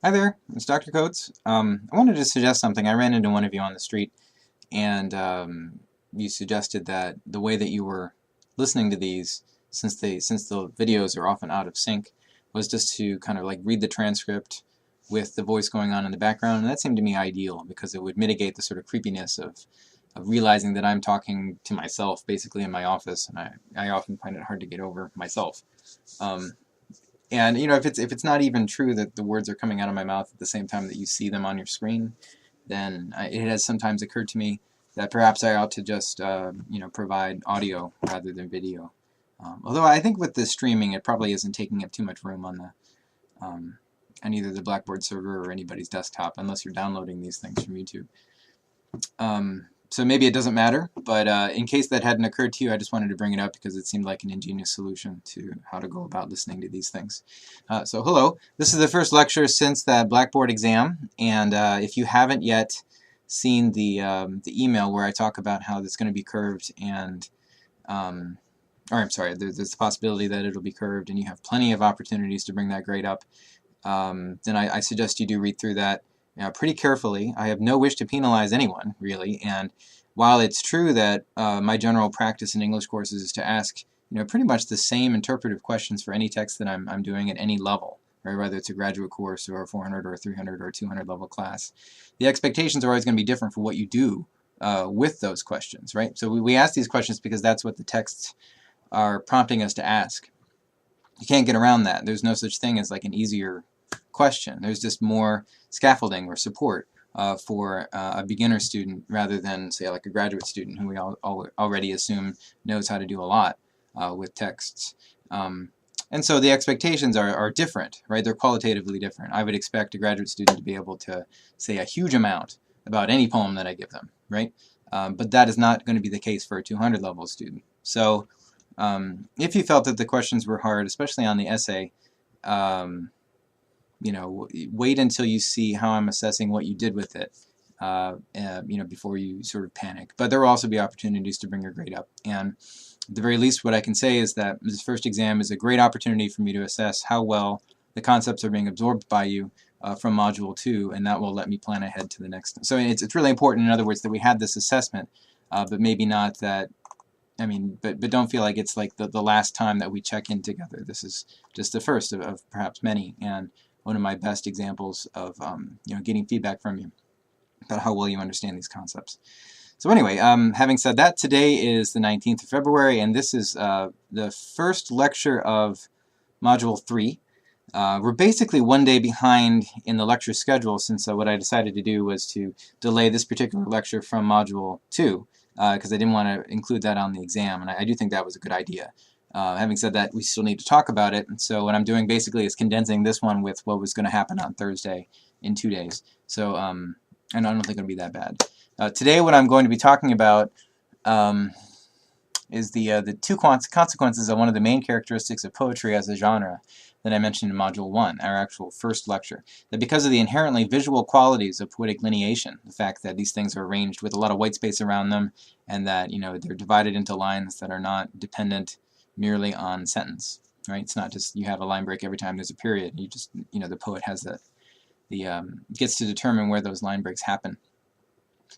Hi there, it's Dr. Coates. I wanted to suggest something. I ran into one of you on the street, and you suggested that the way that you were listening to these, since the videos are often out of sync, was just to kind of like read the transcript with the voice going on in the background, and that seemed to me ideal because it would mitigate the sort of creepiness of realizing that I'm talking to myself basically in my office, and I often find it hard to get over myself. Um, and if it's not even true that the words are coming out of my mouth at the same time that you see them on your screen, then it has sometimes occurred to me that perhaps I ought to just provide audio rather than video. Although I think with the streaming, it probably isn't taking up too much room on the on either the Blackboard server or anybody's desktop, unless you're downloading these things from YouTube. So maybe it doesn't matter, but in case that hadn't occurred to you, I just wanted to bring it up because it seemed like an ingenious solution to how to go about listening to these things. So hello, this is the first lecture since that Blackboard exam, and if you haven't yet seen the email where I talk about how it's going to be curved and or I'm sorry, there's the possibility that it'll be curved and you have plenty of opportunities to bring that grade up, then I suggest you do read through that pretty carefully. I have no wish to penalize anyone, really, and while it's true that my general practice in English courses is to ask pretty much the same interpretive questions for any text that I'm doing at any level, right? Whether it's a graduate course or a 400 or a 300 or a 200 level class, the expectations are always going to be different for what you do with those questions, right? So we ask these questions because that's what the texts are prompting us to ask. You can't get around that. There's no such thing as like an easier question. There's just more scaffolding or support for a beginner student rather than, say, like a graduate student who we already assume knows how to do a lot with texts. And so the expectations are different, right? They're qualitatively different. I would expect a graduate student to be able to say a huge amount about any poem that I give them, right? But that is not going to be the case for a 200 level student. So if you felt that the questions were hard, especially on the essay, wait until you see how I'm assessing what you did with it, before you sort of panic. But there will also be opportunities to bring your grade up. And at the very least, what I can say is that this first exam is a great opportunity for me to assess how well the concepts are being absorbed by you from Module 2, and that will let me plan ahead to the next. So it's really important, in other words, that we had this assessment, but maybe not that. But don't feel like it's like the last time that we check in together. This is just the first of perhaps many, and one of my best examples of getting feedback from you about how well you understand these concepts. So anyway, having said that, today is the 19th of February, and this is the first lecture of Module 3. We're basically one day behind in the lecture schedule, since what I decided to do was to delay this particular lecture from Module 2, because I didn't want to include that on the exam, and I do think that was a good idea. Having said that, we still need to talk about it, and so what I'm doing basically is condensing this one with what was going to happen on Thursday in 2 days. So, and I don't think it'll be that bad. Today what I'm going to be talking about is the two consequences of one of the main characteristics of poetry as a genre that I mentioned in Module 1, our actual first lecture. That because of the inherently visual qualities of poetic lineation, the fact that these things are arranged with a lot of white space around them, and that they're divided into lines that are not dependent merely on sentence, right? It's not just you have a line break every time there's a period. You just, the poet has gets to determine where those line breaks happen.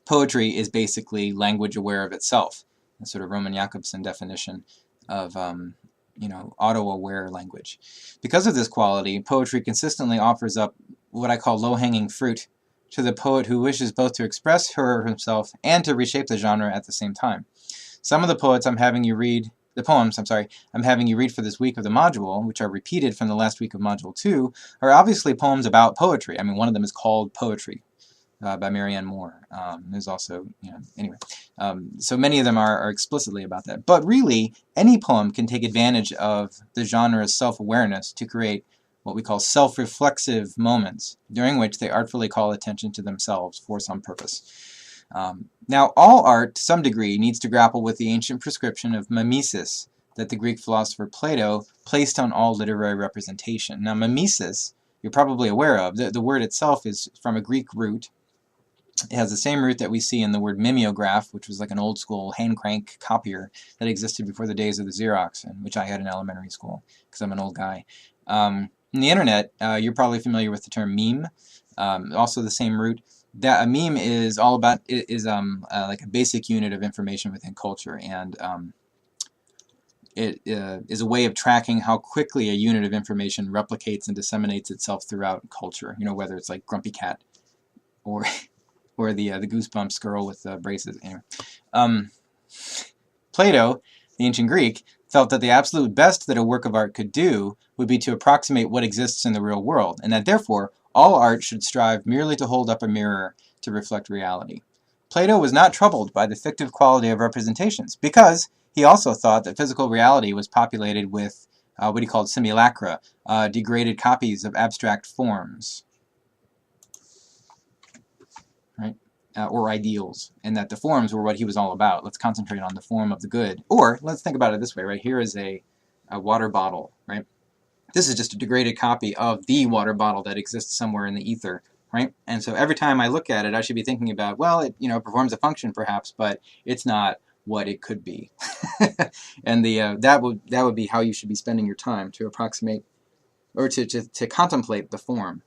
Poetry is basically language aware of itself, a sort of Roman Jakobson definition of auto-aware language. Because of this quality, poetry consistently offers up what I call low-hanging fruit to the poet who wishes both to express her or himself and to reshape the genre at the same time. Some of the poems I'm having you read for this week of the module, which are repeated from the last week of Module 2, are obviously poems about poetry. One of them is called Poetry by Marianne Moore. There's also, anyway. So many of them are explicitly about that. But really, any poem can take advantage of the genre's self-awareness to create what we call self-reflexive moments, during which they artfully call attention to themselves for some purpose. Now, all art, to some degree, needs to grapple with the ancient prescription of mimesis that the Greek philosopher Plato placed on all literary representation. Now, mimesis, you're probably aware of. The word itself is from a Greek root. It has the same root that we see in the word mimeograph, which was like an old school hand crank copier that existed before the days of the Xerox, and which I had in elementary school because I'm an old guy. In the internet, you're probably familiar with the term meme, also the same root. That a meme is all about like a basic unit of information within culture, and it is a way of tracking how quickly a unit of information replicates and disseminates itself throughout culture. You know, whether it's like Grumpy Cat or or the Goosebumps girl with braces. Anyway, Plato, the ancient Greek, felt that the absolute best that a work of art could do would be to approximate what exists in the real world, and that therefore all art should strive merely to hold up a mirror to reflect reality. Plato was not troubled by the fictive quality of representations, because he also thought that physical reality was populated with what he called simulacra, degraded copies of abstract forms, right? Or ideals, and that the forms were what he was all about. Let's concentrate on the form of the good. Or let's think about it this way, right? Here is a water bottle, right? This is just a degraded copy of the water bottle that exists somewhere in the ether, right? And so every time I look at it, I should be thinking about, well, it performs a function perhaps, but it's not what it could be. And that would be how you should be spending your time, to approximate or to contemplate the form.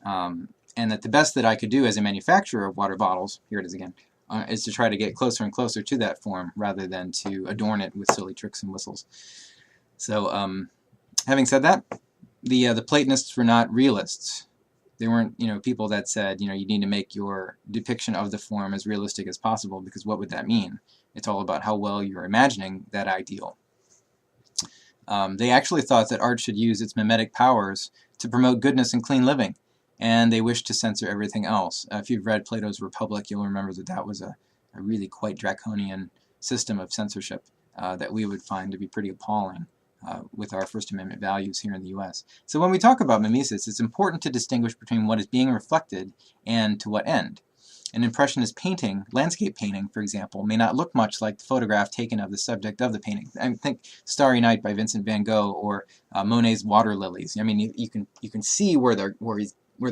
And that the best that I could do as a manufacturer of water bottles, here it is again, is to try to get closer and closer to that form rather than to adorn it with silly tricks and whistles. So having said that, the Platonists were not realists. They weren't people that said you need to make your depiction of the form as realistic as possible, because what would that mean? It's all about how well you're imagining that ideal. They actually thought that art should use its mimetic powers to promote goodness and clean living, and they wished to censor everything else. If you've read Plato's Republic, you'll remember that that was a really quite draconian system of censorship that we would find to be pretty appalling with our First Amendment values here in the U.S. So when we talk about mimesis, it's important to distinguish between what is being reflected and to what end. An Impressionist painting, landscape painting, for example, may not look much like the photograph taken of the subject of the painting. I think Starry Night by Vincent van Gogh, or Monet's Water Lilies. I mean, you can see where they're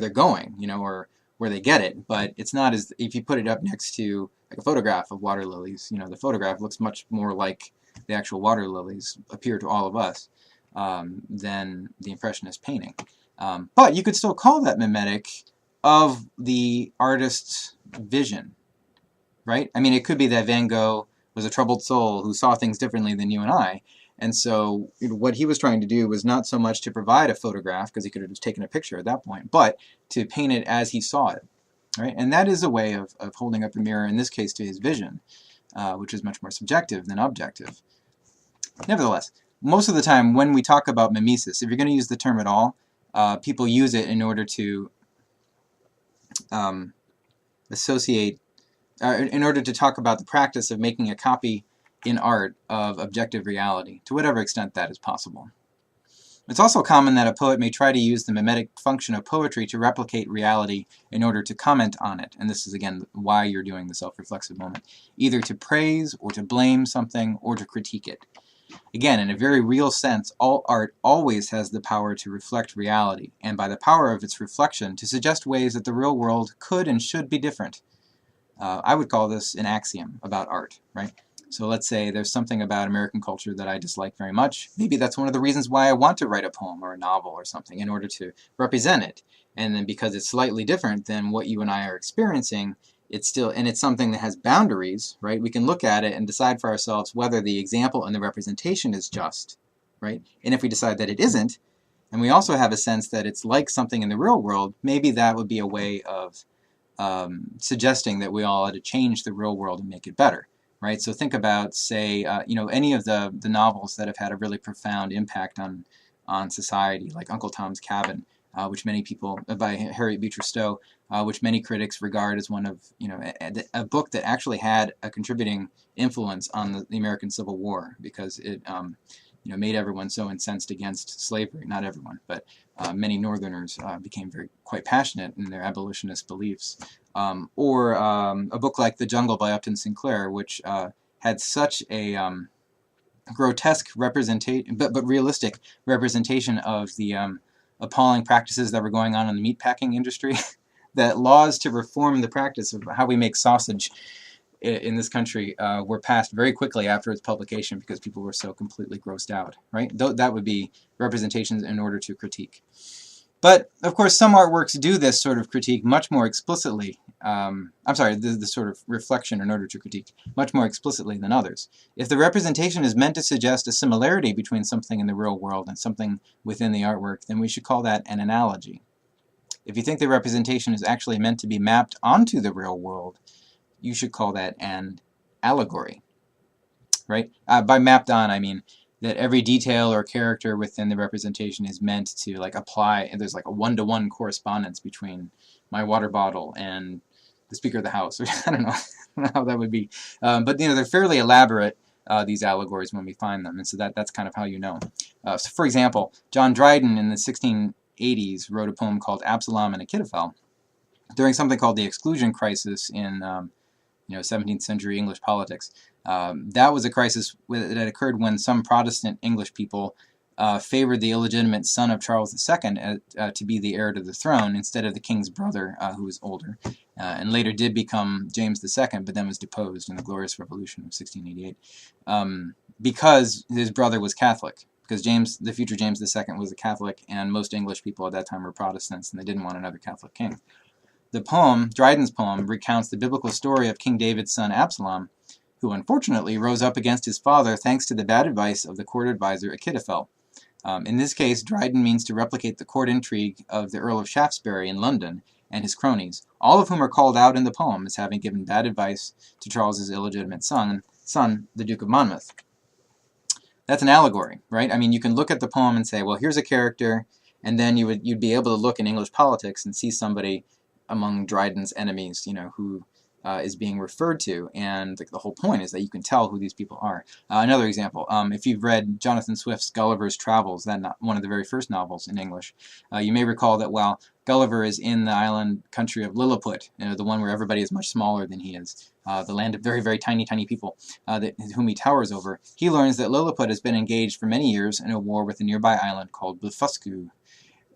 going, or where they get it, but it's not as if you put it up next to like a photograph of water lilies. The photograph looks much more like the actual water lilies appear to all of us than the Impressionist painting. But you could still call that mimetic of the artist's vision, right? I mean, it could be that Van Gogh was a troubled soul who saw things differently than you and I, and so what he was trying to do was not so much to provide a photograph, because he could have just taken a picture at that point, but to paint it as he saw it, right? And that is a way of holding up a mirror, in this case to his vision, which is much more subjective than objective. Nevertheless, most of the time when we talk about mimesis, if you're going to use the term at all, people use it in order to in order to talk about the practice of making a copy in art of objective reality, to whatever extent that is possible. It's also common that a poet may try to use the mimetic function of poetry to replicate reality in order to comment on it, and this is again why you're doing the self-reflexive moment, either to praise or to blame something or to critique it. Again, in a very real sense, all art always has the power to reflect reality, and by the power of its reflection, to suggest ways that the real world could and should be different. I would call this an axiom about art, right? So let's say there's something about American culture that I dislike very much. Maybe that's one of the reasons why I want to write a poem or a novel or something, in order to represent it. And then because it's slightly different than what you and I are experiencing, it's something that has boundaries, right? We can look at it and decide for ourselves whether the example and the representation is just, right? And if we decide that it isn't, and we also have a sense that it's like something in the real world, maybe that would be a way of suggesting that we all ought to change the real world and make it better, right? So think about, say, any of the novels that have had a really profound impact on society, like Uncle Tom's Cabin, which many people, by Harriet Beecher Stowe, which many critics regard as one of, a book that actually had a contributing influence on the American Civil War, because it, made everyone so incensed against slavery. Not everyone, but many Northerners became quite passionate in their abolitionist beliefs. Or a book like The Jungle by Upton Sinclair, which had such a grotesque representation, but realistic representation of the appalling practices that were going on in the meatpacking industry, that laws to reform the practice of how we make sausage in this country were passed very quickly after its publication because people were so completely grossed out, right? That would be representations in order to critique. But, of course, some artworks do this sort of critique much more explicitly. I'm sorry, the sort of reflection in order to critique much more explicitly than others. If the representation is meant to suggest a similarity between something in the real world and something within the artwork, then we should call that an analogy. If you think the representation is actually meant to be mapped onto the real world, you should call that an allegory, right? By mapped on, I mean that every detail or character within the representation is meant to like apply, and there's like a one-to-one correspondence between my water bottle and the Speaker of the House. I don't know how that would be, but they're fairly elaborate, these allegories, when we find them, and so that's kind of how you know. So for example, John Dryden in the 1680s wrote a poem called Absalom and Achitophel during something called the Exclusion Crisis in 17th century English politics. That was a crisis that occurred when some Protestant English people favored the illegitimate son of Charles II to be the heir to the throne instead of the king's brother, who was older, and later did become James II, but then was deposed in the Glorious Revolution of 1688 because his brother was Catholic. Because the future James II was a Catholic, and most English people at that time were Protestants, and they didn't want another Catholic king. The poem, Dryden's poem, recounts the biblical story of King David's son Absalom, who unfortunately rose up against his father thanks to the bad advice of the court advisor Achitophel. In this case, Dryden means to replicate the court intrigue of the Earl of Shaftesbury in London and his cronies, all of whom are called out in the poem as having given bad advice to Charles's illegitimate son, the Duke of Monmouth. That's an allegory, right? I mean, you can look at the poem and say, well, here's a character, and then you'd be able to look in English politics and see somebody among Dryden's enemies, who is being referred to, and the whole point is that you can tell who these people are. Another example, if you've read Jonathan Swift's Gulliver's Travels, one of the very first novels in English, you may recall that while Gulliver is in the island country of Lilliput, the one where everybody is much smaller than he is, the land of very, very tiny, tiny people whom he towers over, he learns that Lilliput has been engaged for many years in a war with a nearby island called Blefuscu,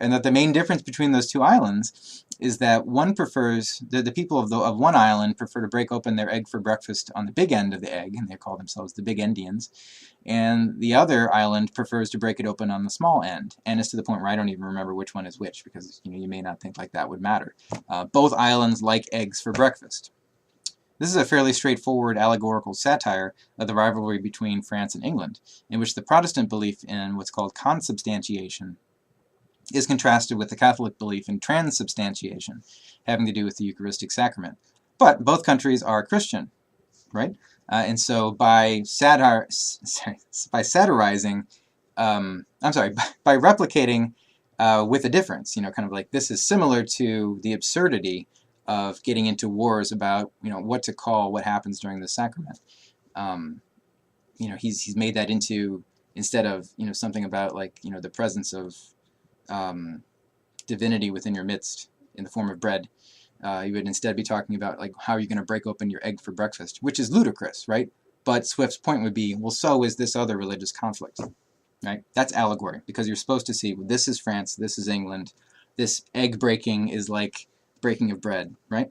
and that the main difference between those two islands is that one prefers, the people of one island prefer to break open their egg for breakfast on the big end of the egg, and they call themselves the Big Endians, and the other island prefers to break it open on the small end. And it's to the point where I don't even remember which one is which, because you may not think like that would matter. Both islands like eggs for breakfast. This is a fairly straightforward allegorical satire of the rivalry between France and England, in which the Protestant belief in what's called consubstantiation is contrasted with the Catholic belief in transubstantiation, having to do with the Eucharistic sacrament. But both countries are Christian, right? And so by satirizing, by replicating with a difference, kind of like this is similar to the absurdity of getting into wars about, what to call what happens during the sacrament. He's made that into, instead of, something about like, the presence of divinity within your midst in the form of bread, you would instead be talking about like how you're going to break open your egg for breakfast, which is ludicrous, right? But Swift's point would be, well, so is this other religious conflict, right? That's allegory, because you're supposed to see, well, this is France, this is England, this egg breaking is like breaking of bread, right?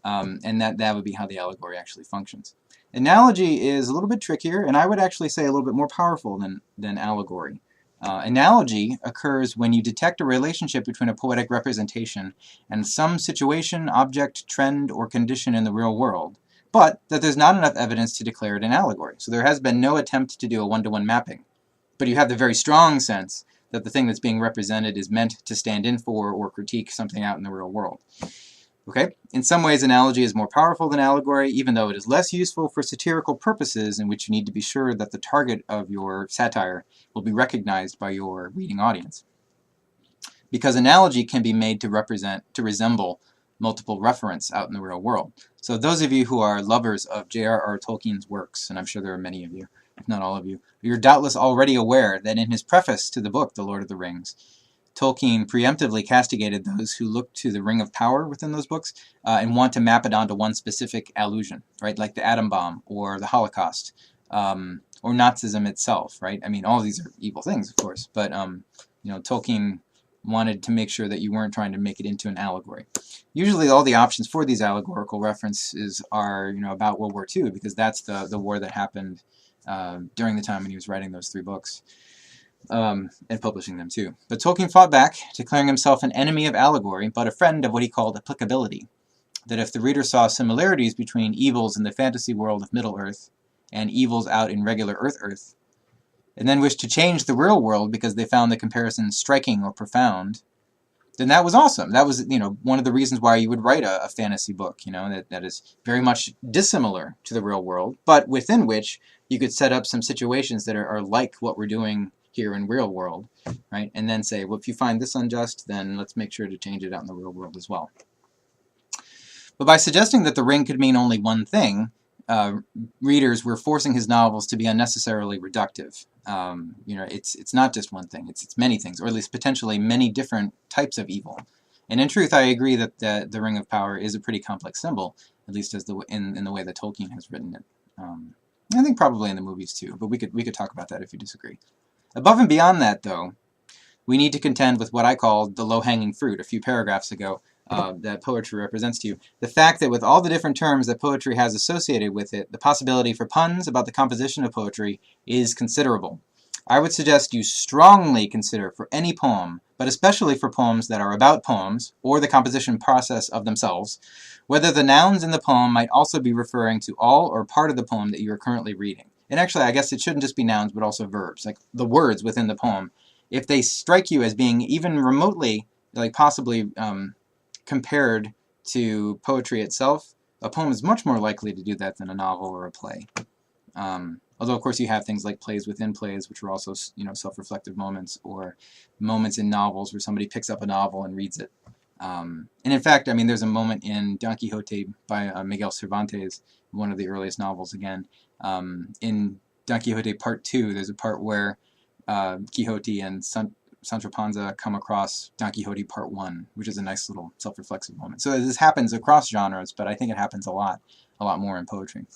And that would be how the allegory actually functions. Analogy is a little bit trickier, and I would actually say a little bit more powerful than allegory. Analogy occurs when you detect a relationship between a poetic representation and some situation, object, trend, or condition in the real world, but that there's not enough evidence to declare it an allegory. So there has been no attempt to do a one-to-one mapping. But you have the very strong sense that the thing that's being represented is meant to stand in for or critique something out in the real world. Okay? In some ways, analogy is more powerful than allegory, even though it is less useful for satirical purposes in which you need to be sure that the target of your satire will be recognized by your reading audience. Because analogy can be made to resemble multiple reference out in the real world. So those of you who are lovers of J.R.R. Tolkien's works, and I'm sure there are many of you, if not all of you, you're doubtless already aware that in his preface to the book, The Lord of the Rings, Tolkien preemptively castigated those who look to the Ring of Power within those books and want to map it onto one specific allusion, right? Like the atom bomb or the Holocaust or Nazism itself, right? I mean, all of these are evil things, of course, but Tolkien wanted to make sure that you weren't trying to make it into an allegory. Usually all the options for these allegorical references are, about World War II, because that's the war that happened during the time when he was writing those 3 books. And publishing them too. But Tolkien fought back, declaring himself an enemy of allegory, but a friend of what he called applicability. That if the reader saw similarities between evils in the fantasy world of Middle-earth and evils out in regular Earth, and then wished to change the real world because they found the comparison striking or profound, then that was awesome. That was, one of the reasons why you would write a fantasy book, that is very much dissimilar to the real world, but within which you could set up some situations that are like what we're doing here in real world, right? And then say, well, if you find this unjust, then let's make sure to change it out in the real world as well. But by suggesting that the ring could mean only one thing, readers were forcing his novels to be unnecessarily reductive. It's not just one thing, it's many things, or at least potentially many different types of evil. And in truth, I agree that the Ring of Power is a pretty complex symbol, at least as in the way that Tolkien has written it. I think probably in the movies too, but we could talk about that if you disagree. Above and beyond that, though, we need to contend with what I called the low-hanging fruit a few paragraphs ago that poetry represents to you. The fact that with all the different terms that poetry has associated with it, the possibility for puns about the composition of poetry is considerable. I would suggest you strongly consider for any poem, but especially for poems that are about poems, or the composition process of themselves, whether the nouns in the poem might also be referring to all or part of the poem that you are currently reading. And actually, I guess it shouldn't just be nouns, but also verbs, like the words within the poem. If they strike you as being even remotely, like possibly compared to poetry itself, a poem is much more likely to do that than a novel or a play. Although, of course, you have things like plays within plays, which are also, self-reflective moments, or moments in novels where somebody picks up a novel and reads it. And in fact, there's a moment in Don Quixote by Miguel Cervantes, one of the earliest novels again. In Don Quixote Part 2, there's a part where Quixote and Sancho Panza come across Don Quixote Part 1, which is a nice little self-reflexive moment. So this happens across genres, but I think it happens a lot more in poetry.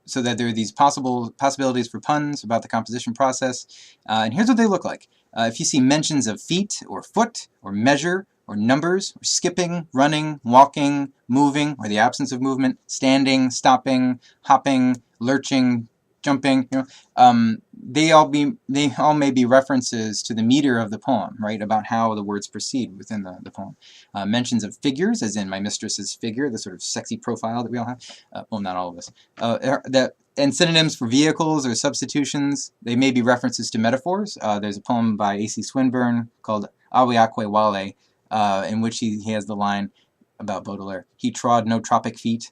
So that there are these possibilities for puns about the composition process, and here's what they look like. If you see mentions of feet, or foot, or measure, or numbers, or skipping, running, walking, moving, or the absence of movement, standing, stopping, hopping, lurching, jumping, they all may be references to the meter of the poem, right? About how the words proceed within the poem. Mentions of figures, as in my mistress's figure, the sort of sexy profile that we all have. Well, not all of us. And synonyms for vehicles or substitutions, they may be references to metaphors. There's a poem by A.C. Swinburne called Awiakwe Wale, in which he has the line about Baudelaire, he trod no tropic feet,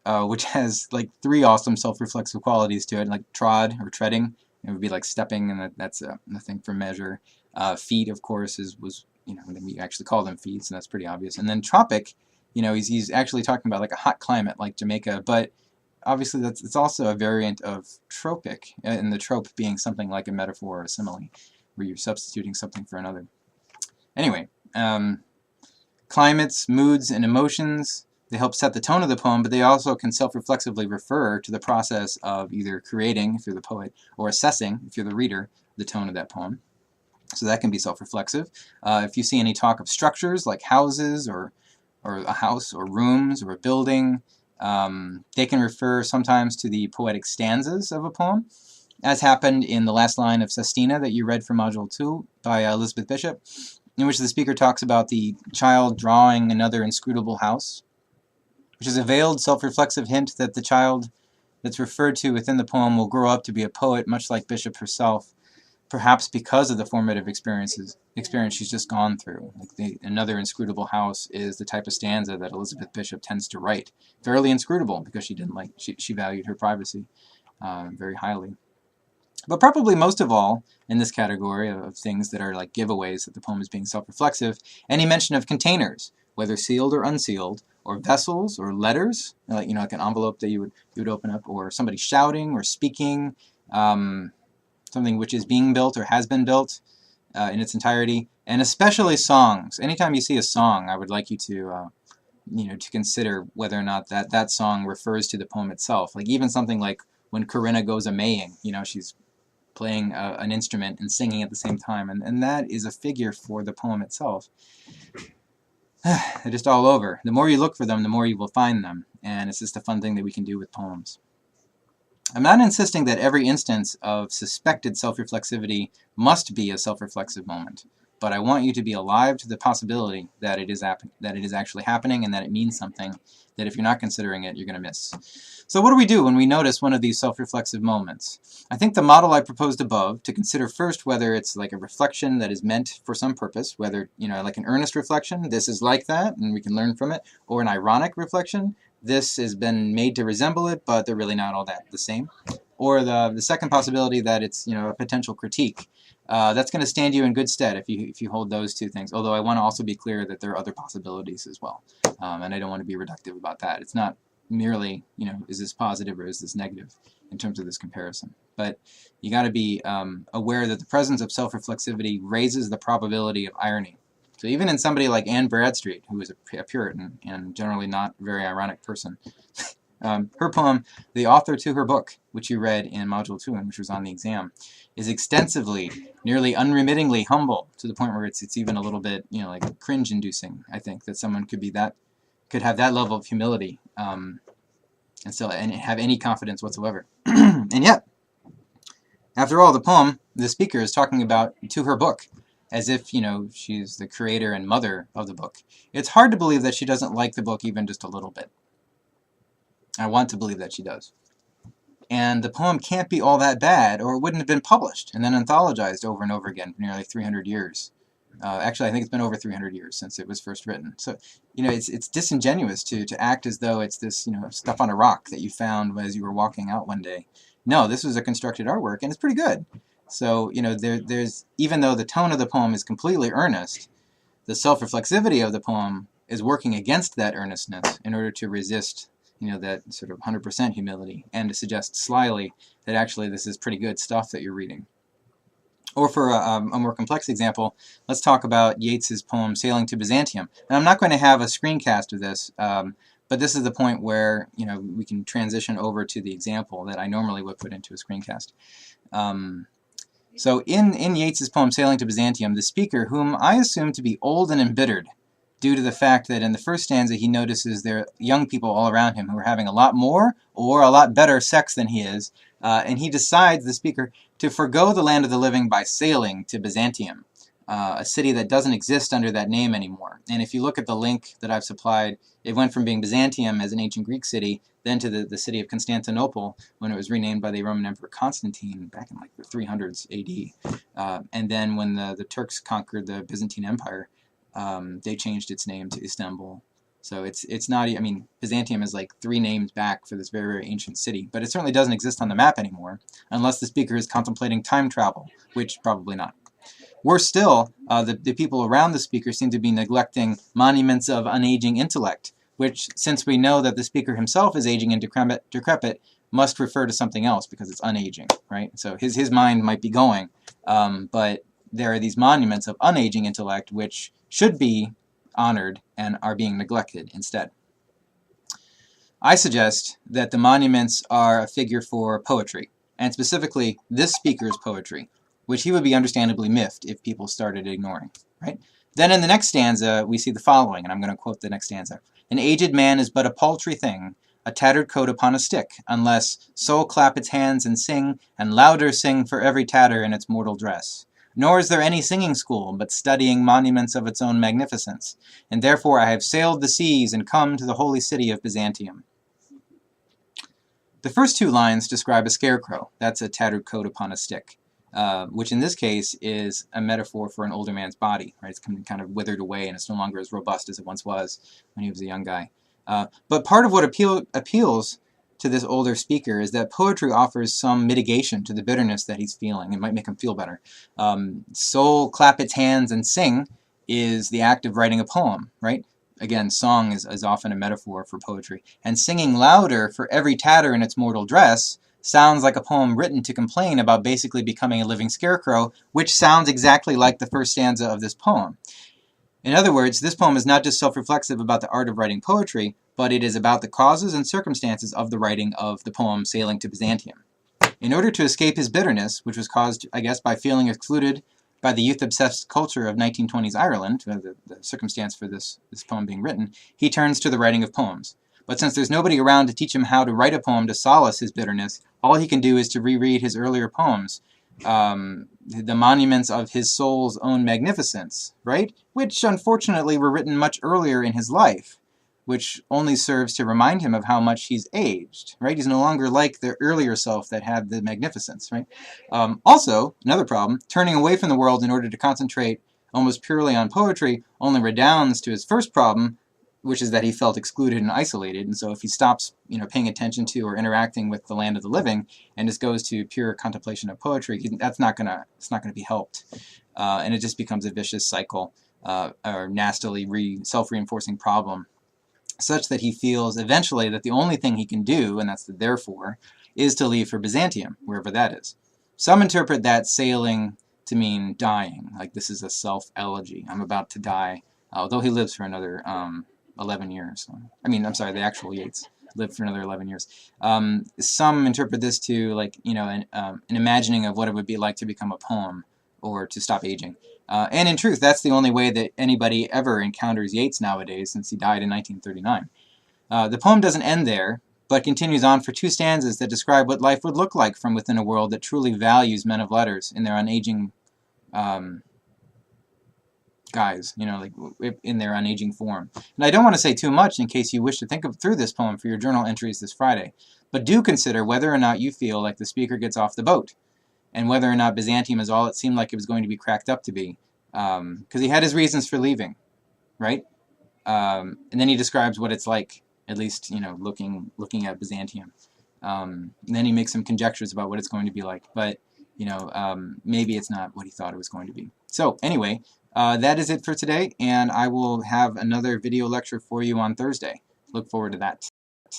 which has like 3 awesome self-reflexive qualities to it, like trod or treading. It would be like stepping, and that's a thing for measure. Feet, of course, we actually call them feet, so that's pretty obvious. And then tropic, he's actually talking about like a hot climate like Jamaica, but obviously it's also a variant of tropic, and the trope being something like a metaphor or a simile, where you're substituting something for another. Anyway, climates, moods, and emotions, they help set the tone of the poem, but they also can self-reflexively refer to the process of either creating, if you're the poet, or assessing, if you're the reader, the tone of that poem. So that can be self-reflexive. If you see any talk of structures, like houses, or a house, or rooms, or a building, they can refer sometimes to the poetic stanzas of a poem, as happened in the last line of Sestina that you read from Module 2 by Elizabeth Bishop, in which the speaker talks about the child drawing another inscrutable house, which is a veiled self-reflexive hint that the child that's referred to within the poem will grow up to be a poet, much like Bishop herself, perhaps because of the formative experience she's just gone through. Like another inscrutable house is the type of stanza that Elizabeth Bishop tends to write. Fairly inscrutable, because she valued her privacy very highly. But probably most of all, in this category of things that are like giveaways that the poem is being self-reflexive, any mention of containers, whether sealed or unsealed, or vessels, or letters, like an envelope that you would open up, or somebody shouting or speaking, something which is being built or has been built in its entirety, and especially songs. Anytime you see a song, I would like you to to consider whether or not that song refers to the poem itself. Like even something like when Corinna goes a-maying, she's playing an instrument and singing at the same time, and that is a figure for the poem itself. They're just all over. The more you look for them, the more you will find them, and it's just a fun thing that we can do with poems. I'm not insisting that every instance of suspected self-reflexivity must be a self-reflexive moment, but I want you to be alive to the possibility that it is actually happening, and that it means something that if you're not considering it, you're going to miss. So what do we do when we notice one of these self-reflexive moments? I think the model I proposed above, to consider first whether it's like a reflection that is meant for some purpose, whether, like an earnest reflection, this is like that, and we can learn from it, or an ironic reflection, this has been made to resemble it, but they're really not all that the same. Or the second possibility that it's a potential critique. That's going to stand you in good stead if you hold those two things. Although I want to also be clear that there are other possibilities as well, and I don't want to be reductive about that. It's not merely is this positive or is this negative in terms of this comparison. But you got to be aware that the presence of self-reflexivity raises the probability of irony. So even in somebody like Anne Bradstreet, who is a Puritan and generally not a very ironic person, her poem, the author to her book, which you read in Module 2 and which was on the exam, is extensively, nearly unremittingly humble, to the point where it's even a little bit, like cringe-inducing, I think, that someone could have that level of humility and have any confidence whatsoever. And yet, after all, the poem, the speaker is talking about to her book, as if, she's the creator and mother of the book. It's hard to believe that she doesn't like the book even just a little bit. I want to believe that she does. And the poem can't be all that bad, or it wouldn't have been published and then anthologized over and over again for nearly 300 years. Actually, I think it's been over 300 years since it was first written. So, it's disingenuous to act as though it's this, stuff on a rock that you found as you were walking out one day. No, this was a constructed artwork, and it's pretty good. So, there's even though the tone of the poem is completely earnest, the self-reflexivity of the poem is working against that earnestness in order to resist, that sort of 100% humility, and to suggest slyly that actually this is pretty good stuff that you're reading. Or for a more complex example, let's talk about Yeats's poem Sailing to Byzantium. And I'm not going to have a screencast of this, but this is the point where we can transition over to the example that I normally would put into a screencast. So in Yeats's poem Sailing to Byzantium, the speaker, whom I assume to be old and embittered due to the fact that in the first stanza he notices there are young people all around him who are having a lot more or a lot better sex than he is, and he decides, the speaker, to forgo the land of the living by sailing to Byzantium, a city that doesn't exist under that name anymore. And if you look at the link that I've supplied, it went from being Byzantium as an ancient Greek city, then to the city of Constantinople when it was renamed by the Roman Emperor Constantine back in like the 300s AD. And then when the Turks conquered the Byzantine Empire, they changed its name to Istanbul. So it's not, Byzantium is like 3 names back for this very, very ancient city, but it certainly doesn't exist on the map anymore, unless the speaker is contemplating time travel, which probably not. Worse still, the people around the speaker seem to be neglecting monuments of unaging intellect, which, since we know that the speaker himself is aging and decrepit, must refer to something else because it's unaging, right? So his mind might be going, but there are these monuments of unaging intellect which should be honored and are being neglected instead. I suggest that the monuments are a figure for poetry, and specifically this speaker's poetry, which he would be understandably miffed if people started ignoring, right? Then in the next stanza, we see the following, and I'm going to quote the next stanza. An aged man is but a paltry thing, a tattered coat upon a stick, unless soul clap its hands and sing, and louder sing for every tatter in its mortal dress. Nor is there any singing school, but studying monuments of its own magnificence, and therefore I have sailed the seas and come to the holy city of Byzantium. The first 2 lines describe a scarecrow. That's a tattered coat upon a stick, which in this case is a metaphor for an older man's body, right? It's kind of withered away and it's no longer as robust as it once was when he was a young guy. But part of what appeals to this older speaker is that poetry offers some mitigation to the bitterness that he's feeling. It might make him feel better. Soul clap its hands and sing is the act of writing a poem, right? Again, song is often a metaphor for poetry. And singing louder for every tatter in its mortal dress sounds like a poem written to complain about basically becoming a living scarecrow, which sounds exactly like the first stanza of this poem. In other words, this poem is not just self-reflexive about the art of writing poetry, but it is about the causes and circumstances of the writing of the poem Sailing to Byzantium. In order to escape his bitterness, which was caused, I guess, by feeling excluded by the youth-obsessed culture of 1920s Ireland, the circumstance for this poem being written, he turns to the writing of poems. But since there's nobody around to teach him how to write a poem to solace his bitterness, all he can do is to reread his earlier poems, the monuments of his soul's own magnificence, right? Which, unfortunately, were written much earlier in his life, which only serves to remind him of how much he's aged, right? He's no longer like the earlier self that had the magnificence, right? Also, another problem, turning away from the world in order to concentrate almost purely on poetry only redounds to his first problem, which is that he felt excluded and isolated. And so if he stops, paying attention to or interacting with the land of the living and just goes to pure contemplation of poetry, it's not gonna be helped, and it just becomes a vicious cycle, or nastily self-reinforcing problem, such that he feels eventually that the only thing he can do, and that's the therefore, is to leave for Byzantium, wherever that is. Some interpret that sailing to mean dying, like this is a self-elegy. I'm about to die, although he lives for another 11 years. I mean, I'm sorry, the actual Yeats lived for another 11 years. Some interpret this to, like, an imagining of what it would be like to become a poem or to stop aging. And in truth, that's the only way that anybody ever encounters Yeats nowadays, since he died in 1939. The poem doesn't end there, but continues on for 2 stanzas that describe what life would look like from within a world that truly values men of letters in their unaging guise, like in their unaging form. And I don't want to say too much in case you wish to think through this poem for your journal entries this Friday, but do consider whether or not you feel like the speaker gets off the boat, and whether or not Byzantium is all it seemed like it was going to be cracked up to be, because he had his reasons for leaving, right? And then he describes what it's like, at least, looking at Byzantium. And then he makes some conjectures about what it's going to be like, but, maybe it's not what he thought it was going to be. So, anyway, that is it for today, and I will have another video lecture for you on Thursday. Look forward to that.